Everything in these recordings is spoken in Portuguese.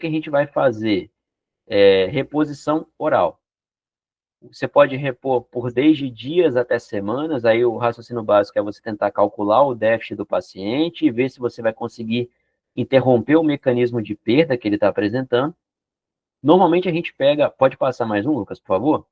que a gente vai fazer? Reposição oral. Você pode repor por desde dias até semanas, aí o raciocínio básico é você tentar calcular o déficit do paciente e ver se você vai conseguir interromper o mecanismo de perda que ele está apresentando. Normalmente a gente pega, pode passar mais um, Lucas, por favor?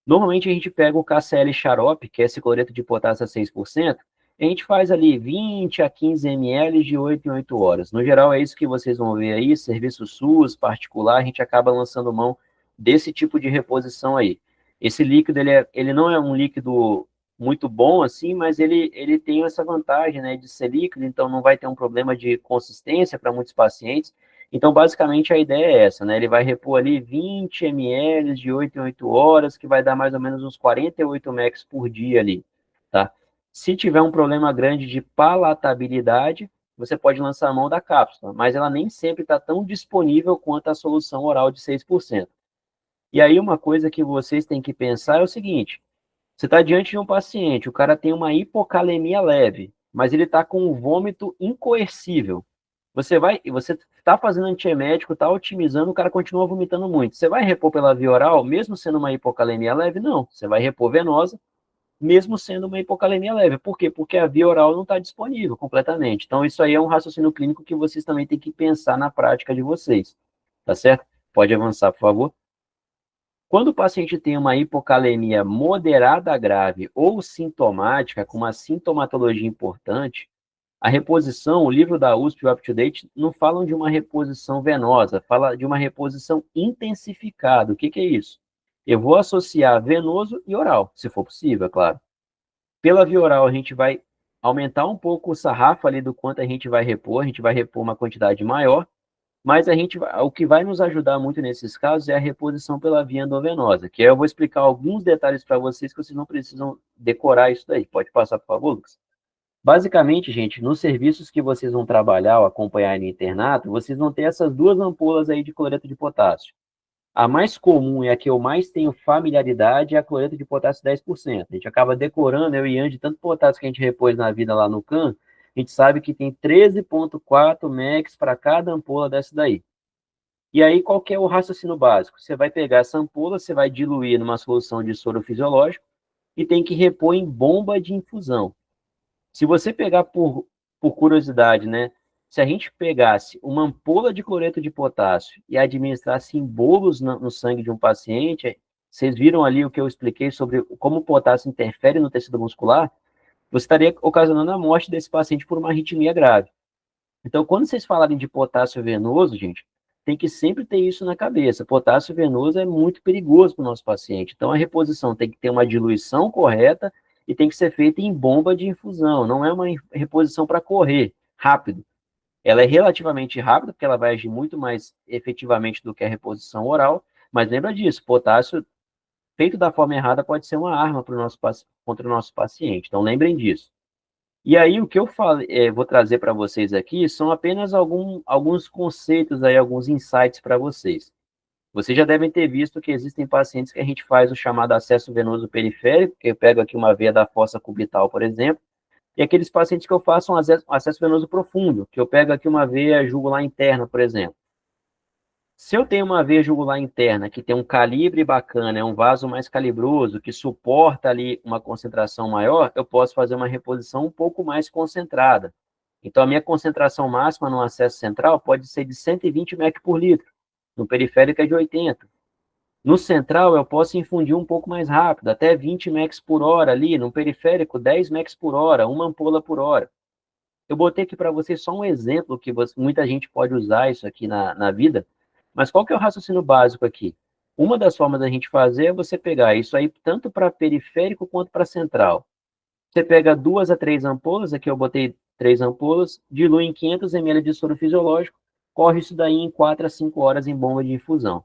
Normalmente a gente pega o KCl xarope, que é esse cloreto de potássio a 6%, e a gente faz ali 20 a 15 ml de 8 em 8 horas. No geral, é isso que vocês vão ver aí, serviço SUS, particular, a gente acaba lançando mão desse tipo de reposição aí. Esse líquido, ele não é um líquido muito bom assim, mas ele tem essa vantagem, né, de ser líquido, então não vai ter um problema de consistência para muitos pacientes. Então, basicamente, a ideia é essa, né? Ele vai repor ali 20 ml de 8 em 8 horas, que vai dar mais ou menos uns 48 mEq por dia ali, tá? Se tiver um problema grande de palatabilidade, você pode lançar a mão da cápsula, mas ela nem sempre está tão disponível quanto a solução oral de 6%. E aí, uma coisa que vocês têm que pensar é o seguinte: você está diante de um paciente, o cara tem uma hipocalemia leve, mas ele está com um vômito incoercível. Você está fazendo antiemético, está otimizando, o cara continua vomitando muito. Você vai repor pela via oral, mesmo sendo uma hipocalemia leve? Não. Você vai repor venosa, mesmo sendo uma hipocalemia leve. Por quê? Porque a via oral não está disponível completamente. Então, isso aí é um raciocínio clínico que vocês também têm que pensar na prática de vocês. Tá certo? Pode avançar, por favor. Quando o paciente tem uma hipocalemia moderada a grave ou sintomática, com uma sintomatologia importante, a reposição, o livro da USP, o UpToDate, não falam de uma reposição venosa, fala de uma reposição intensificada. O que é isso? Eu vou associar venoso e oral, se for possível, é claro. Pela via oral, a gente vai aumentar um pouco o sarrafo ali do quanto a gente vai repor uma quantidade maior, mas o que vai nos ajudar muito nesses casos é a reposição pela via endovenosa, que eu vou explicar alguns detalhes para vocês que vocês não precisam decorar isso daí. Pode passar, por favor, Lucas? Basicamente, gente, nos serviços que vocês vão trabalhar ou acompanhar no internato, vocês vão ter essas duas ampolas aí de cloreto de potássio. A mais comum e a que eu mais tenho familiaridade é a cloreto de potássio 10%. A gente acaba decorando, eu e Andy, tanto potássio que a gente repôs na vida lá no CAN, a gente sabe que tem 13,4 mEq para cada ampola dessa daí. E aí, qual que é o raciocínio básico? Você vai pegar essa ampola, você vai diluir numa solução de soro fisiológico e tem que repor em bomba de infusão. Se você pegar por curiosidade, né? Se a gente pegasse uma ampola de cloreto de potássio e administrasse em bolos no sangue de um paciente, vocês viram ali o que eu expliquei sobre como o potássio interfere no tecido muscular, você estaria ocasionando a morte desse paciente por uma arritmia grave. Então, quando vocês falarem de potássio venoso, gente, tem que sempre ter isso na cabeça. Potássio venoso é muito perigoso para o nosso paciente. Então, a reposição tem que ter uma diluição correta e tem que ser feita em bomba de infusão. Não é uma reposição para correr rápido. Ela é relativamente rápida, porque ela vai agir muito mais efetivamente do que a reposição oral. Mas lembra disso, potássio feito da forma errada pode ser uma arma contra o nosso paciente. Então, lembrem disso. E aí, o que eu vou trazer para vocês aqui são apenas alguns conceitos, aí, alguns insights para vocês. Vocês já devem ter visto que existem pacientes que a gente faz o chamado acesso venoso periférico, que eu pego aqui uma veia da fossa cubital, por exemplo, e aqueles pacientes que eu faço um acesso venoso profundo, que eu pego aqui uma veia jugular interna, por exemplo. Se eu tenho uma veia jugular interna que tem um calibre bacana, é um vaso mais calibroso, que suporta ali uma concentração maior, eu posso fazer uma reposição um pouco mais concentrada. Então, a minha concentração máxima no acesso central pode ser de 120 mEq por litro, no periférico é de 80. No central, eu posso infundir um pouco mais rápido, até 20 mEq por hora ali, no periférico, 10 mEq por hora, uma ampola por hora. Eu botei aqui para vocês só um exemplo que muita gente pode usar isso aqui na vida, mas qual que é o raciocínio básico aqui? Uma das formas da gente fazer é você pegar isso aí tanto para periférico quanto para central. Você pega 2 a 3 ampolas, aqui eu botei 3 ampolas, dilui em 500 ml de soro fisiológico, corre isso daí em 4 a 5 horas em bomba de infusão.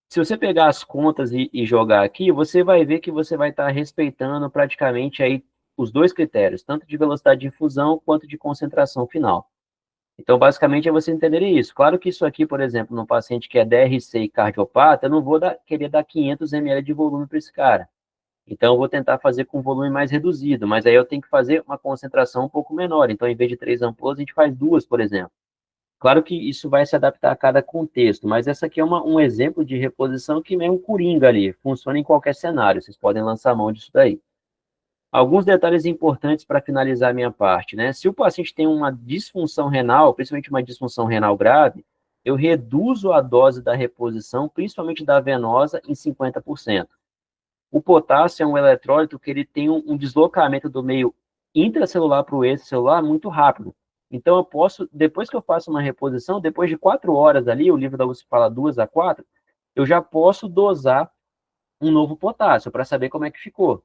Se você pegar as contas e jogar aqui, você vai ver que você vai estar respeitando praticamente aí os dois critérios, tanto de velocidade de infusão quanto de concentração final. Então, basicamente, é você entender isso. Claro que isso aqui, por exemplo, num paciente que é DRC e cardiopata, eu não vou querer dar 500 ml de volume para esse cara. Então, eu vou tentar fazer com volume mais reduzido, mas aí eu tenho que fazer uma concentração um pouco menor. Então, em vez de 3 ampolas, a gente faz 2, por exemplo. Claro que isso vai se adaptar a cada contexto, mas essa aqui é um exemplo de reposição que é um coringa ali, funciona em qualquer cenário, vocês podem lançar a mão disso daí. Alguns detalhes importantes para finalizar a minha parte, né? Se o paciente tem uma disfunção renal, principalmente uma disfunção renal grave, eu reduzo a dose da reposição, principalmente da venosa, em 50%. O potássio é um eletrólito que ele tem um deslocamento do meio intracelular para o extracelular muito rápido. Então, eu posso, depois que eu faço uma reposição, depois de 4 horas ali, o livro da USP fala 2 a 4, eu já posso dosar um novo potássio para saber como é que ficou.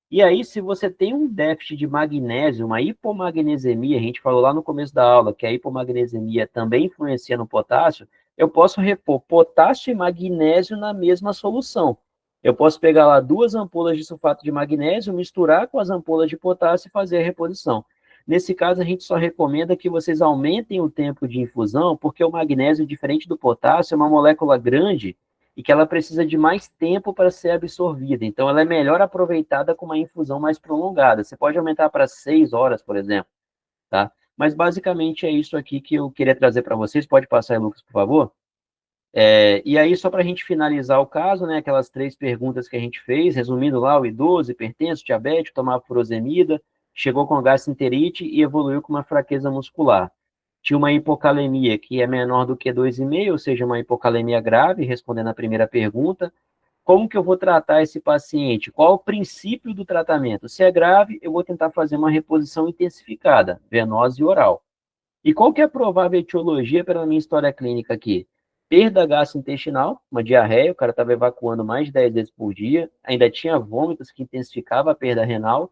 E aí, se você tem um déficit de magnésio, uma hipomagnesemia, a gente falou lá no começo da aula que a hipomagnesemia também influencia no potássio, eu posso repor potássio e magnésio na mesma solução. Eu posso pegar lá 2 ampolas de sulfato de magnésio, misturar com as ampolas de potássio e fazer a reposição. Nesse caso, a gente só recomenda que vocês aumentem o tempo de infusão, porque o magnésio, diferente do potássio, é uma molécula grande e que ela precisa de mais tempo para ser absorvida. Então, ela é melhor aproveitada com uma infusão mais prolongada. Você pode aumentar para 6 horas, por exemplo, tá? Mas, basicamente, é isso aqui que eu queria trazer para vocês. Pode passar aí, Lucas, por favor? E aí, só para a gente finalizar o caso, né, aquelas 3 perguntas que a gente fez, resumindo lá, o idoso, hipertenso, diabético, tomava furosemida, chegou com gastroenterite e evoluiu com uma fraqueza muscular. Tinha uma hipocalemia que é menor do que 2,5, ou seja, uma hipocalemia grave, respondendo a primeira pergunta. Como que eu vou tratar esse paciente? Qual o princípio do tratamento? Se é grave, eu vou tentar fazer uma reposição intensificada, venosa e oral. E qual que é a provável etiologia pela minha história clínica aqui? Perda gastrointestinal, uma diarreia, o cara estava evacuando mais de 10 vezes por dia, ainda tinha vômitos que intensificava a perda renal,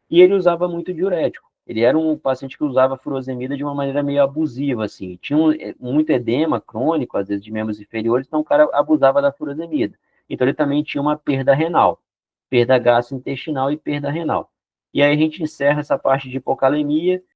e ele usava muito diurético. Ele era um paciente que usava furosemida de uma maneira meio abusiva, assim. Tinha muito edema crônico, às vezes de membros inferiores, então o cara abusava da furosemida. Então ele também tinha uma perda renal, perda gastrointestinal e perda renal. E aí a gente encerra essa parte de hipocalemia